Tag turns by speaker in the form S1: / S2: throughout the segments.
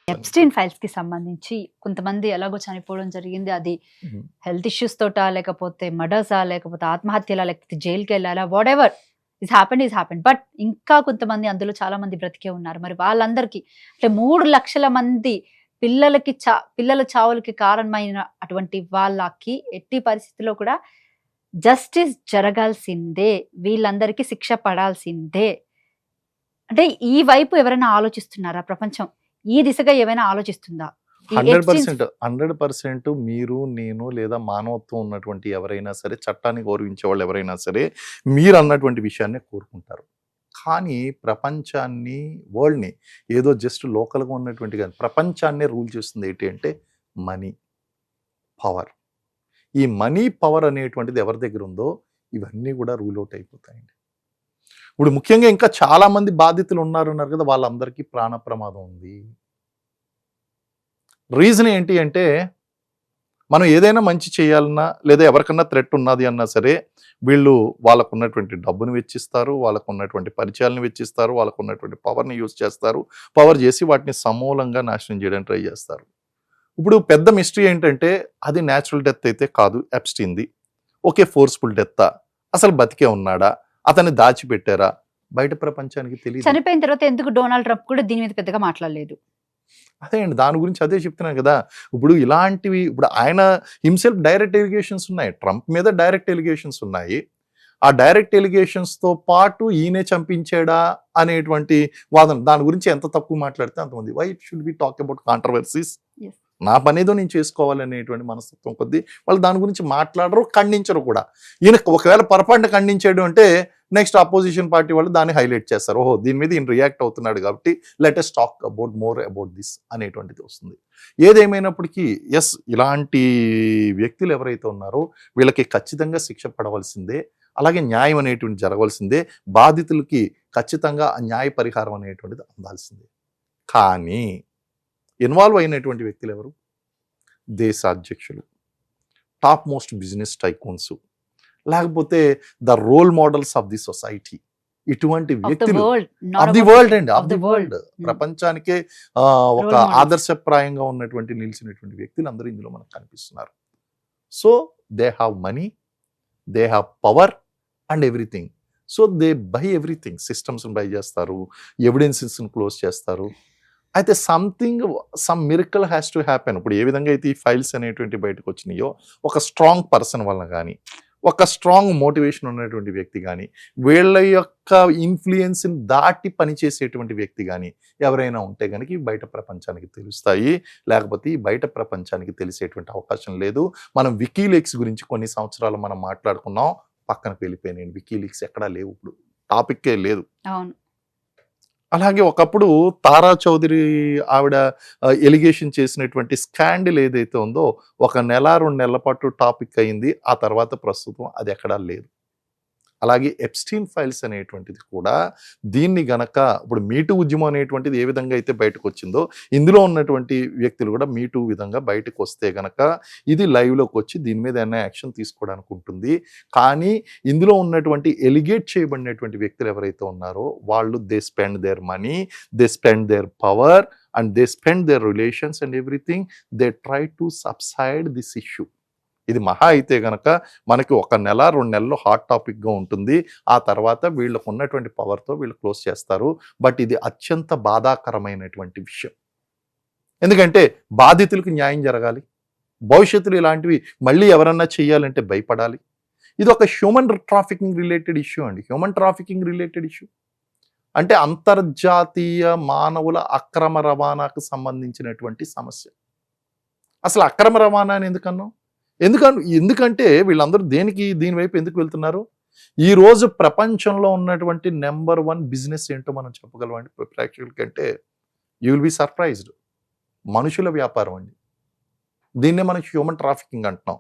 S1: Epstein files కి సంబంధించి కొంతమంది ఎలాగో చనిపోవడం జరిగింది. అది
S2: హుహు.
S1: హెల్త్ ఇష్యూస్ తోటా, లేకపోతే మర్డర్సా, లేకపోతే ఆత్మహత్యలా, లేకపోతే జైలుకెళ్ళాలా, వాటెవర్ ఈస్ హ్యాపెండ్. బట్ ఇంకా కొంతమంది అందులో చాలా మంది బ్రతికే ఉన్నారు. మరి వాళ్ళందరికీ అంటే 3,00,000 మంది పిల్లల చావులకి కారణమైన అటువంటి వాళ్ళకి ఎట్టి పరిస్థితిలో కూడా జస్టిస్ జరగాల్సిందే. వీళ్ళందరికీ శిక్ష పడాల్సిందే. అంటే ఈ వైపు ఎవరైనా ఆలోచిస్తున్నారా ప్రపంచం? ఈ దిశగా ఏమైనా ఆలోచిస్తుందా? ఈ ఎప్స్టీన్
S2: 100%, 100% మీరు, నేను లేదా మానవత్వం ఉన్నటువంటి ఎవరైనా సరే, చట్టాన్ని గౌరవించే వాళ్ళు ఎవరైనా సరే, మీరన్నటువంటి విషయాన్నే కోరుకుంటారు. కానీ ప్రపంచాన్ని, వరల్డ్‌ని ఏదో జస్ట్ లోకల్‌గా ఉన్నటువంటి కాదు, ప్రపంచాన్నే రూల్ చేస్తుంది ఏంటి అంటే మనీ, పవర్. ఈ మనీ, పవర్ అనేటువంటిది ఎవరి దగ్గర ఉందో ఇవన్నీ కూడా రూల్ ఔట్ అయిపోతాయండి. ఇప్పుడు ముఖ్యంగా ఇంకా చాలా మంది బాధితులు ఉన్నారు కదా! వాళ్ళందరికీ ప్రాణ ప్రమాదం ఉంది. రీజన్ ఏంటి అంటే, మనం ఏదైనా మంచి చేయాలన్నా, లేదా ఎవరికన్నా థ్రెట్ ఉన్నది అన్నా సరే, వీళ్ళు వాళ్ళకున్నటువంటి డబ్బును వెచ్చిస్తారు, వాళ్ళకున్నటువంటి పరిచయాలను వెచ్చిస్తారు, వాళ్ళకున్నటువంటి పవర్‌ని యూజ్ చేస్తారు. పవర్ చేసి వాటిని సమూలంగా నాశనం చేయడానికి ట్రై చేస్తారు. ఇప్పుడు పెద్ద మిస్టరీ ఏంటంటే, అది న్యాచురల్ డెత్ అయితే కాదు ఎప్స్టీన్‌ది. Okay, forceful డెత్తా? అసలు బతికే ఉన్నాడా? అతన్ని దాచిపెట్టారా? బయట ప్రపంచానికి తెలీదు.
S1: చనిపోయిన తర్వాత ఎందుకు డొనాల్డ్ ట్రంప్ కూడా దీని మీద పెద్దగా మాట్లాడలేదు?
S2: అదే అండి. దాని గురించి అదే చెప్తున్నాను కదా! ఇప్పుడు ఇలాంటివి, ఇప్పుడు ఆయన హిమ్సెల్ఫ్ డైరెక్ట్ ఎలిగేషన్స్ ఉన్నాయి. ట్రంప్ మీద డైరెక్ట్ ఎలిగేషన్స్ ఉన్నాయి. ఆ డైరెక్ట్ ఎలిగేషన్స్‌తో పాటు ఈయనే చంపించాడా అనేటువంటి వాదన. దాని గురించి ఎంత తక్కువ మాట్లాడితే అంతమంది. Why it should be talk about controversies?
S1: Yes.
S2: నా పనేదో నేను చేసుకోవాలనేటువంటి మనస్తత్వం కొద్దీ వాళ్ళు దాని గురించి మాట్లాడరు, ఖండించరు కూడా. ఈయన ఒకవేళ పొరపాటున ఖండించాడు అంటే నెక్స్ట్ అపోజిషన్ పార్టీ వాళ్ళు దాన్ని హైలైట్ చేస్తారు. ఓహో, దీని మీద ఈయన రియాక్ట్ అవుతున్నాడు కాబట్టి let us talk about more about this అనేటువంటిది వస్తుంది. ఏదేమైనప్పటికీ ఎస్, ఇలాంటి వ్యక్తులు ఎవరైతే ఉన్నారో వీళ్ళకి ఖచ్చితంగా శిక్ష పడవలసిందే. అలాగే న్యాయం అనేటువంటి జరగవలసిందే. బాధితులకి ఖచ్చితంగా ఆ న్యాయ పరిహారం అనేటువంటిది అందాల్సిందే. కానీ ఇన్వాల్వ్ అయినటువంటి వ్యక్తులు ఎవరు? దేశ అధ్యక్షులు, టాప్ మోస్ట్ బిజినెస్ టైకూన్స్, లేకపోతే the role models of the society. ఇటువంటి
S1: ఆఫ్ ద
S2: వ్యక్తులు
S1: world,
S2: of
S1: not
S2: the
S1: about
S2: world అండి, ఆఫ్ ది వరల్డ్,
S1: హ్మ్.
S2: ప్రపంచానికే ఒక
S1: రోల్ మోడల్స్.
S2: ఆదర్శప్రాయంగా ఉన్నటువంటి నిలిచినటువంటి వ్యక్తులు అందరూ ఇందులో మనకు కనిపిస్తున్నారు. So they have money, they have power and everything. So they buy everything. సిస్టమ్స్ని బై చేస్తారు, ఎవిడెన్సెస్ని క్లోజ్ చేస్తారు. అయితే some miracle has to happen. ఇప్పుడు ఏ విధంగా అయితే ఈ ఫైల్స్ అనేటువంటి బయటకు వచ్చినాయో, ఒక స్ట్రాంగ్ పర్సన్ వల్ల కానీ, ఒక స్ట్రాంగ్ మోటివేషన్ ఉన్నటువంటి వ్యక్తి కానీ, వీళ్ళ యొక్క ఇన్ఫ్లుయెన్స్ని దాటి పనిచేసేటువంటి వ్యక్తి కానీ ఎవరైనా ఉంటే కనుక ఈ బయట ప్రపంచానికి తెలుస్తాయి. లేకపోతే ఈ బయట ప్రపంచానికి తెలిసేటువంటి అవకాశం లేదు. మనం వికీలీక్స్ గురించి కొన్ని సంవత్సరాలు మనం మాట్లాడుకున్నాం, పక్కనకు వెళ్ళిపోయినాయి. వికీలీక్స్ ఎక్కడా లేవు, ఇప్పుడు టాపిక్కే లేదు.
S1: అవును.
S2: అలాగే ఒకప్పుడు తారా చౌదరి ఆవిడ ఎలిగేషన్ చేసినటువంటి స్కాండిల్ ఏదైతే ఉందో, ఒక నెల 2 నెలల పాటు టాపిక్ అయింది. ఆ తర్వాత ప్రస్తుతం అది ఎక్కడా లేదు. అలాగే ఎప్స్టీన్ ఫైల్స్ అనేటువంటిది కూడా దీన్ని గనక, ఇప్పుడు మీటూ ఉద్యమం అనేటువంటిది ఏ విధంగా అయితే బయటకు వచ్చిందో, ఇందులో ఉన్నటువంటి వ్యక్తులు కూడా మీటూ విధంగా బయటకు వస్తే గనక ఇది లైవ్లోకి వచ్చి దీని మీద ఏమైనా యాక్షన్ తీసుకోవడానికి ఉంటుంది. కానీ ఇందులో ఉన్నటువంటి ఎలిగేట్ చేయబడినటువంటి వ్యక్తులు ఎవరైతే ఉన్నారో వాళ్ళు they spend their money, they spend there power and they spend there relations and everything. They try to subside this issue. ఇది మహా అయితే గనక మనకి 1 నెల 2 నెలలు హాట్ టాపిక్గా ఉంటుంది. ఆ తర్వాత వీళ్ళకు ఉన్నటువంటి పవర్తో వీళ్ళు క్లోజ్ చేస్తారు. బట్ ఇది అత్యంత బాధాకరమైనటువంటి విషయం. ఎందుకంటే బాధితులకు న్యాయం జరగాలి. భవిష్యత్తులో ఇలాంటివి మళ్ళీ ఎవరన్నా చేయాలంటే భయపడాలి. ఇది ఒక హ్యూమన్ ట్రాఫికింగ్ రిలేటెడ్ ఇష్యూ అండి. హ్యూమన్ ట్రాఫికింగ్ రిలేటెడ్ ఇష్యూ అంటే అంతర్జాతీయ మానవుల అక్రమ రవాణాకు సంబంధించినటువంటి సమస్య. అసలు అక్రమ రవాణా అని ఎందుకన్నాం? ఎందుకంటే వీళ్ళందరూ దీని వైపు ఎందుకు వెళ్తున్నారు? ఈ రోజు ప్రపంచంలో ఉన్నటువంటి నెంబర్ 1 బిజినెస్ ఏంటో మనం చెప్పగలమండి ప్రేక్షకులకంటే? You will be surprised. మనుషుల వ్యాపారం అండి. దీన్నే మనం హ్యూమన్ ట్రాఫికింగ్ అంటున్నాం.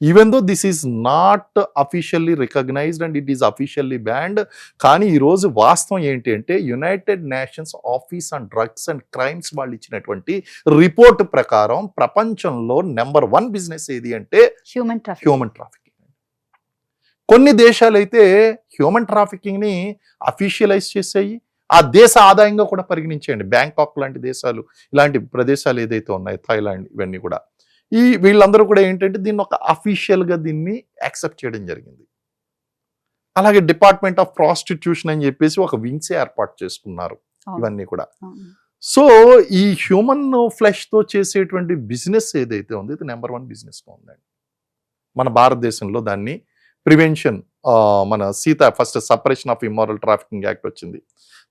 S2: Even though this is not officially recognised and it is officially banned. కానీ ఈరోజు వాస్తవం ఏంటి అంటే, United Nations Office on Drugs and Crimes వాళ్ళు ఇచ్చినటువంటి రిపోర్ట్ ప్రకారం ప్రపంచంలో నెంబర్ 1 బిజినెస్ ఏది అంటే
S1: హ్యూమన్ ట్రాఫిక్.
S2: కొన్ని దేశాలు అయితే హ్యూమన్ ట్రాఫికింగ్ని అఫీషియలైజ్ చేసాయి, ఆ దేశ ఆదాయంగా కూడా పరిగణించేయండి. బ్యాంకాక్ లాంటి దేశాలు, ఇలాంటి ప్రదేశాలు ఏదైతే ఉన్నాయో, థాయిలాండ్, ఇవన్నీ కూడా వీళ్ళందరూ కూడా ఏంటంటే దీన్ని ఒక అఫీషియల్గా దీన్ని యాక్సెప్ట్ చేయడం జరిగింది. అలాగే డిపార్ట్మెంట్ ఆఫ్ ప్రాస్టిట్యూషన్ అని చెప్పేసి ఒక వింగ్స్ ఏర్పాటు చేసుకున్నారు. ఇవన్నీ కూడా. సో ఈ హ్యూమన్ ఫ్లెష్తో చేసేటువంటి బిజినెస్ ఏదైతే ఉందో ఇది నెంబర్ 1 బిజినెస్గా ఉందండి మన భారతదేశంలో. దాన్ని ప్రివెన్షన్, మన first separation of immoral trafficking act వచ్చింది.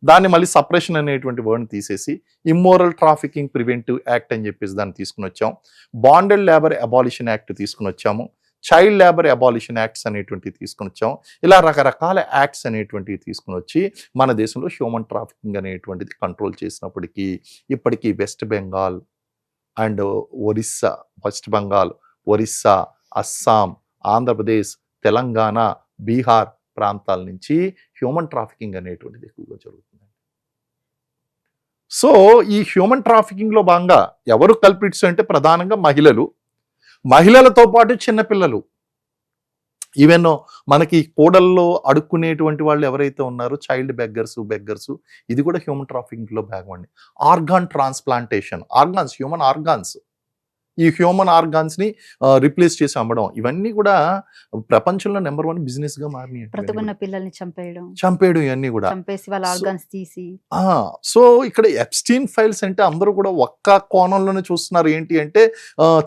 S2: దాన్ని మళ్ళీ సపరేషన్ అనేటువంటి వర్డ్ని తీసేసి ఇమ్మోరల్ ట్రాఫికింగ్ ప్రివెంటివ్ యాక్ట్ అని చెప్పేసి దాన్ని తీసుకుని వచ్చాం. బాండెడ్ లేబర్ అబాలిషన్ యాక్ట్ తీసుకుని వచ్చాము. చైల్డ్ లేబర్ అబాలిషన్ యాక్ట్స్ అనేటువంటివి తీసుకుని వచ్చాం. ఇలా రకరకాల యాక్ట్స్ అనేటువంటివి తీసుకుని వచ్చి మన దేశంలో హ్యూమన్ ట్రాఫికింగ్ అనేటువంటిది కంట్రోల్ చేసినప్పటికీ ఇప్పటికీ వెస్ట్ బెంగాల్ అండ్ ఒరిస్సా, ఒరిస్సా, అస్సాం, ఆంధ్రప్రదేశ్, తెలంగాణ, బీహార్ ప్రాంతాల నుంచి హ్యూమన్ ట్రాఫికింగ్ అనేటువంటిది ఎక్కువగా జరుగుతుంది. సో ఈ హ్యూమన్ ట్రాఫికింగ్లో భాగంగా ఎవరు కల్పిట్స్ అంటే ప్రధానంగా మహిళలతో పాటు చిన్నపిల్లలు. ఈవెన్ మనకి కోడల్లో అడుక్కునేటువంటి వాళ్ళు ఎవరైతే ఉన్నారో చైల్డ్ బెగ్గర్స్, ఇది కూడా హ్యూమన్ ట్రాఫికింగ్లో భాగం అండి. ఆర్గాన్ ట్రాన్స్ప్లాంటేషన్, హ్యూమన్ ఆర్గాన్స్, ఈ హ్యూమన్ ఆర్గాన్స్ని రీప్లేస్ చేసి అమ్మడం, ఇవన్నీ కూడా ప్రపంచంలో నెంబర్ 1 బిజినెస్గా మారినాయి.
S1: బ్రతుకున్న పిల్లల్ని
S2: చంపేయడం ఇవన్నీ కూడా,
S1: చంపేసి వాళ్ళ ఆర్గాన్స్ తీసి.
S2: సో ఇక్కడ ఎప్స్టీన్ ఫైల్స్ అంటే అందరూ కూడా ఒక్క కోణంలోనే చూస్తున్నారు. ఏంటి అంటే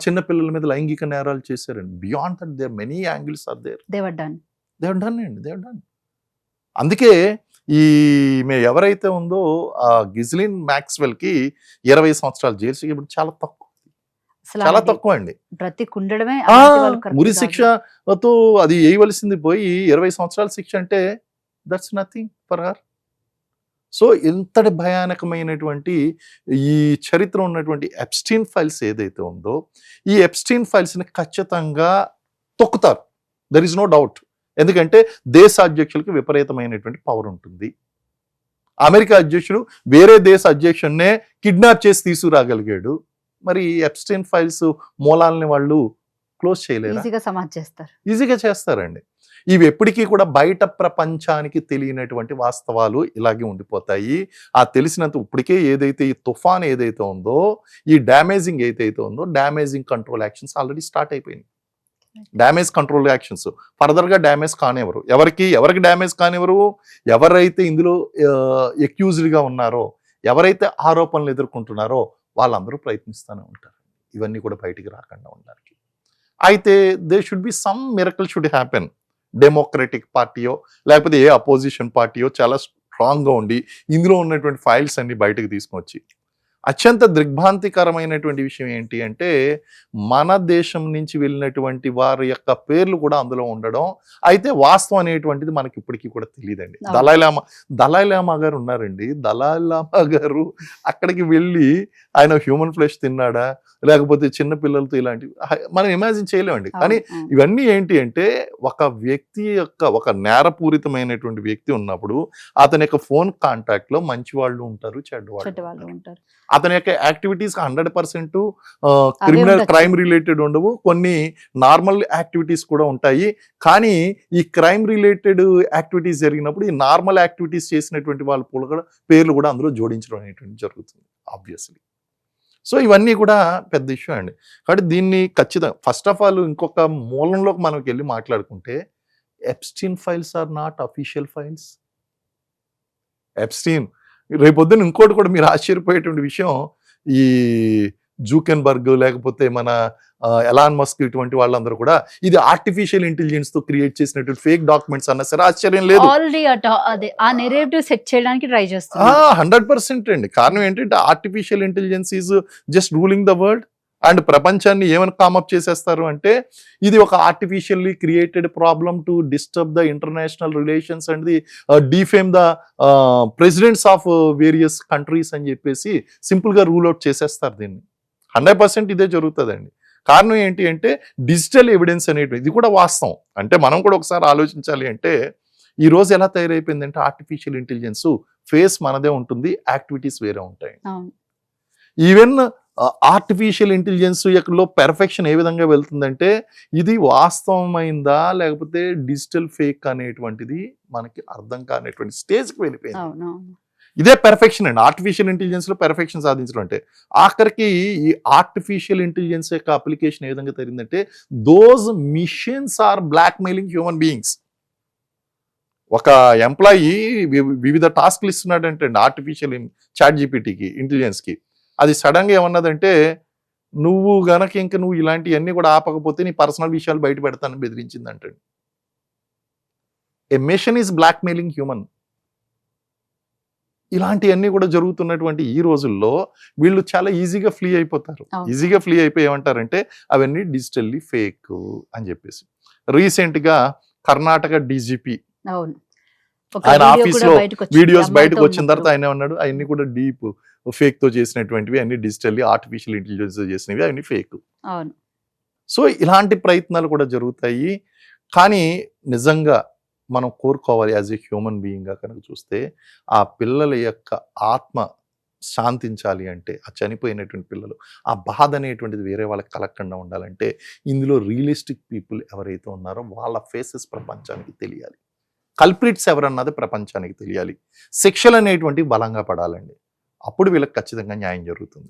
S2: చిన్న పిల్లల మీద లైంగిక నేరాలు చేశారండి. Beyond that there many angles are there. They have done. అందుకే ఎవరైతే ఉందో గిజ్లిన్ మ్యాక్స్వెల్కి 20 సంవత్సరాలు జైలు శిక్ష చాలా తక్కువ అండి.
S1: బ్రతికుండడమే
S2: ఉరి శిక్షతో అది వేయవలసింది పోయి 20 సంవత్సరాల శిక్ష అంటే that's nothing for her. So ఇంతటి భయానకమైనటువంటి ఈ చరిత్ర ఉన్నటువంటి ఎప్స్టీన్ ఫైల్స్ ఏదైతే ఉందో ఈ ఎప్స్టీన్ ఫైల్స్ని ఖచ్చితంగా తొక్కుతారు. There is no doubt. ఎందుకంటే దేశ అధ్యక్షులకి విపరీతమైనటువంటి పవర్ ఉంటుంది. అమెరికా అధ్యక్షుడు వేరే దేశ అధ్యక్షుడినే కిడ్నాప్ చేసి తీసుకురాగలిగాడు. మరి ఎప్స్టీన్ ఫైల్స్ మూలాలని వాళ్ళు క్లోజ్ చేయలేరు, ఈజీగా చేస్తారండి. ఇవి ఎప్పటికీ కూడా బయట ప్రపంచానికి తెలియనటువంటి వాస్తవాలు ఇలాగే ఉండిపోతాయి. ఆ తెలిసినంత ఇప్పటికే ఏదైతే ఈ తుఫాన్ ఏదైతే ఉందో, ఈ డ్యామేజింగ్ ఏదైతే ఉందో, damaging control actions already start అయిపోయింది. డ్యామేజ్ కంట్రోల్ యాక్షన్స్ ఫర్దర్గా డ్యామేజ్ కానివ్వరు. ఎవరికి డ్యామేజ్ కానివ్వరు? ఎవరైతే ఇందులో ఎక్యూజ్డ్గా ఉన్నారో, ఎవరైతే ఆరోపణలు ఎదుర్కొంటున్నారో వాళ్ళందరూ ప్రయత్నిస్తూనే ఉంటారు ఇవన్నీ కూడా బయటికి రాకుండా ఉండడానికి. అయితే they should be some miracle should happen. Democratic పార్టీయో లేకపోతే ఏ అపోజిషన్ పార్టీయో చాలా స్ట్రాంగ్గా ఉండి ఇందులో ఉన్నటువంటి ఫైల్స్ అన్ని బయటకు తీసుకొచ్చి, అత్యంత దిగ్భ్రాంతికరమైనటువంటి విషయం ఏంటి అంటే మన దేశం నుంచి వెళ్ళినటువంటి వారి యొక్క పేర్లు కూడా అందులో ఉండడం. అయితే వాస్తవం అనేటువంటిది మనకి ఇప్పటికీ కూడా తెలియదండి. దలైలామా గారు ఉన్నారండి. దలైలామా గారు అక్కడికి వెళ్ళి ఆయన హ్యూమన్ ఫ్లెష్ తిన్నాడా, లేకపోతే చిన్న పిల్లలతో ఇలాంటివి మనం ఇమాజిన్ చేయలేమండి. కానీ ఇవన్నీ ఏంటి అంటే ఒక వ్యక్తి యొక్క ఒక నేరపూరితమైనటువంటి వ్యక్తి ఉన్నప్పుడు అతని యొక్క ఫోన్ కాంటాక్ట్ లో మంచి వాళ్ళు ఉంటారు, చెడ్డవాళ్ళు ఉంటారు. అతని యొక్క యాక్టివిటీస్ 100% క్రిమినల్ క్రైమ్ రిలేటెడ్ ఉండవు, కొన్ని నార్మల్ యాక్టివిటీస్ కూడా ఉంటాయి. కానీ ఈ క్రైమ్ రిలేటెడ్ యాక్టివిటీస్ జరిగినప్పుడు ఈ నార్మల్ యాక్టివిటీస్ చేసినటువంటి వాళ్ళ పేర్లు కూడా అందులో జోడించడం అనేటువంటి జరుగుతుంది ఆబ్వియస్లీ. సో ఇవన్నీ కూడా పెద్ద ఇష్యూ అండి. కాబట్టి దీన్ని ఖచ్చితంగా ఫస్ట్ ఆఫ్ ఆల్ ఇంకొక మూలంలోకి మనకి వెళ్ళి మాట్లాడుకుంటే Epstein files are not official files. Epstein రేపొద్దున ఇంకోటి కూడా మీరు ఆశ్చర్యపోయేటువంటి విషయం, ఈ జూకెన్బర్గ్ లేకపోతే మన ఎలాన్ మస్క్ ఇటువంటి వాళ్ళందరూ కూడా ఇది ఆర్టిఫిషియల్ ఇంటెలిజెన్స్ తో క్రియేట్ చేసినటువంటి ఫేక్ డాక్యుమెంట్స్ అన్నా సరే ఆశ్చర్యం లేదు. 100% అండి. కారణం ఏంటంటే artificial intelligence is just ruling the world. And ప్రపంచాన్ని ఏమైనా కామప్ చేసేస్తారు అంటే ఇది ఒక artificially created problem to disturb the international relations and the defame the presidents of various countries అని చెప్పేసి సింపుల్ గా రూల్ అవుట్ చేసేస్తారు దీన్ని. 100% ఇదే జరుగుతుందండి. కారణం ఏంటి అంటే డిజిటల్ ఎవిడెన్స్ అనేటువంటి ఇది కూడా వాస్తవం. అంటే మనం కూడా ఒకసారి ఆలోచించాలి అంటే ఈ రోజు ఎలా తయారైపోయిందంటే ఆర్టిఫిషియల్ ఇంటెలిజెన్స్ ఫేస్ మనదే ఉంటుంది, యాక్టివిటీస్ వేరే ఉంటాయి. ఈవెన్ ఆర్టిఫిషియల్ ఇంటెలిజెన్స్ లో పెర్ఫెక్షన్ ఏ విధంగా వెళ్తుందంటే ఇది వాస్తవమైందా లేకపోతే డిజిటల్ ఫేక్ అనేటువంటిది మనకి అర్థం కానిటువంటి స్టేజ్కి వెళ్ళిపోయింది. ఇదే పెర్ఫెక్షన్ అండి. ఆర్టిఫిషియల్ ఇంటెలిజెన్స్ లో పెర్ఫెక్షన్ సాధించడం అంటే ఆఖరికి ఈ ఆర్టిఫిషియల్ ఇంటెలిజెన్స్ యొక్క అప్లికేషన్ ఏ విధంగా జరిగిందంటే those machines are blackmailing human beings. ఒక ఎంప్లాయీ వివిధ టాస్క్లు ఇస్తున్నాడంటే ఆర్టిఫిషియల్ చాట్ జీపీటీకి ఇంటెలిజెన్స్కి అది సడన్గా ఏమన్నదంటే నువ్వు గనక ఇంక నువ్వు ఇలాంటివన్నీ కూడా ఆపకపోతే నీ పర్సనల్ విషయాలు బయట పెడతానని బెదిరించిందంటే a machine is blackmailing human. ఇలాంటివన్నీ కూడా జరుగుతున్నటువంటి ఈ రోజుల్లో వీళ్ళు చాలా ఈజీగా ఫ్లీ అయిపోతారు.
S1: అవును.
S2: ఈజీగా ఫ్లీ అయిపోయి ఏమంటారంటే అవన్నీ డిజిటల్లీ ఫేక్ అని చెప్పేసి. రీసెంట్గా కర్ణాటక డీజీపీ
S1: అవును. ఒక
S2: ఆయన
S1: వీడియో
S2: ఆఫీస్
S1: కూడా
S2: లో
S1: బయటకు వచ్చింది
S2: వీడియోస్
S1: అమ్మాయితో
S2: బయటకు వచ్చిన తర్వాత
S1: ఉన్నప్పుడు.
S2: ఆయన ఏమన్నాడు అవన్నీ కూడా డీప్ ఫేక్ తో చేసినటువంటివి, అన్ని డిజిటల్లీ ఆర్టిఫిషియల్ ఇంటెలిజెన్స్ తో చేసినవి, అవన్నీ ఫేక్.
S1: అవును.
S2: సో ఇలాంటి ప్రయత్నాలు కూడా జరుగుతాయి. కానీ నిజంగా మనం కోరుకోవాలి యాజ్ ఏ హ్యూమన్ బీయింగ్గా కనుక చూస్తే ఆ పిల్లల యొక్క ఆత్మ శాంతించాలి అంటే ఆ చనిపోయినటువంటి పిల్లలు ఆ బాధ అనేటువంటిది వేరే వాళ్ళకి కలగకుండా ఉండాలంటే ఇందులో రియలిస్టిక్ పీపుల్ ఎవరైతే ఉన్నారో వాళ్ళ ఫేసెస్ ప్రపంచానికి తెలియాలి. కల్ప్రిట్స్ ఎవరన్నది ప్రపంచానికి తెలియాలి. శిక్షలు అనేటువంటివి బలంగా పడాలండి. అప్పుడు వీళ్ళకి ఖచ్చితంగా న్యాయం జరుగుతుంది.